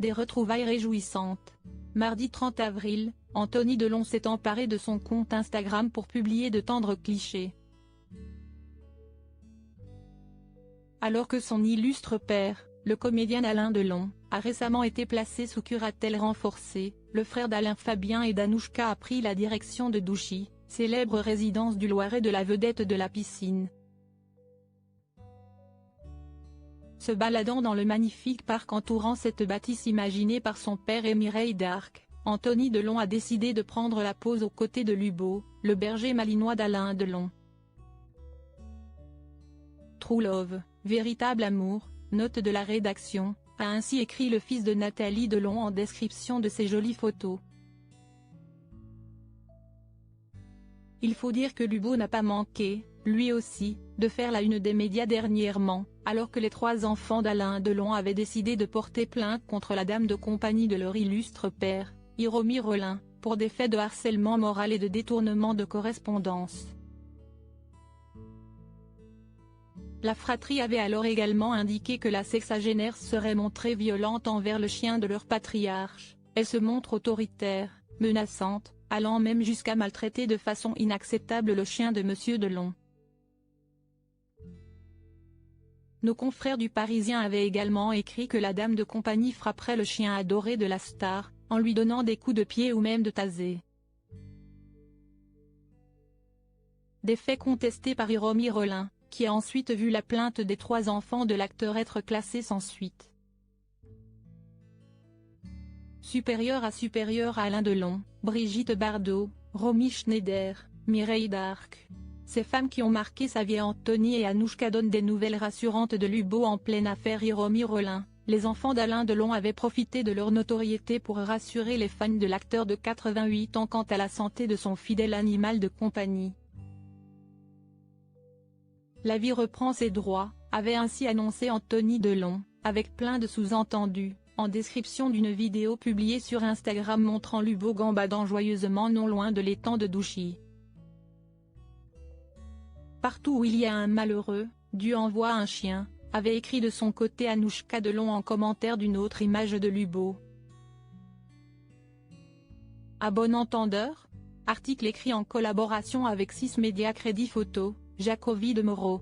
Des retrouvailles réjouissantes. Mardi 30 avril, Anthony Delon s'est emparé de son compte Instagram pour publier de tendres clichés. Alors que son illustre père, le comédien Alain Delon, a récemment été placé sous curatelle renforcée, le frère d'Alain, Fabien et d'Anouchka, a pris la direction de Douchy, célèbre résidence du Loiret de la vedette de la piscine. Se baladant dans le magnifique parc entourant cette bâtisse imaginée par son père et Mireille d'Arc, Anthony Delon a décidé de prendre la pose aux côtés de Lubo, le berger malinois d'Alain Delon. True love, véritable amour, note de la rédaction, a ainsi écrit le fils de Nathalie Delon en description de ces jolies photos. Il faut dire que Lubo n'a pas manqué, lui aussi, de faire la une des médias dernièrement, alors que les 3 enfants d'Alain Delon avaient décidé de porter plainte contre la dame de compagnie de leur illustre père, Hiromi Rollin, pour des faits de harcèlement moral et de détournement de correspondance. La fratrie avait alors également indiqué que la sexagénaire serait montrée violente envers le chien de leur patriarche, elle se montre autoritaire, menaçante, allant même jusqu'à maltraiter de façon inacceptable le chien de Monsieur Delon. Nos confrères du Parisien avaient également écrit que la dame de compagnie frapperait le chien adoré de la star, en lui donnant des coups de pied ou même de taser. Des faits contestés par Hiromi Rollin, qui a ensuite vu la plainte des 3 enfants de l'acteur être classée sans suite. Supérieure à Alain Delon, Brigitte Bardot, Romy Schneider, Mireille d'Arc. Ces femmes qui ont marqué sa vie. Anthony et Anouchka donnent des nouvelles rassurantes de Lubo en pleine affaire Hiromi Rollin. Les enfants d'Alain Delon avaient profité de leur notoriété pour rassurer les fans de l'acteur de 88 ans quant à la santé de son fidèle animal de compagnie. La vie reprend ses droits, avait ainsi annoncé Anthony Delon, avec plein de sous-entendus, en description d'une vidéo publiée sur Instagram montrant Lubo gambadant joyeusement non loin de l'étang de Douchy. Partout où il y a un malheureux, Dieu envoie un chien, avait écrit de son côté Anouchka Delon en commentaire d'une autre image de Lubo. À bon entendeur ? Article écrit en collaboration avec 6 médias Crédit Photo, Jacovi de Moreau.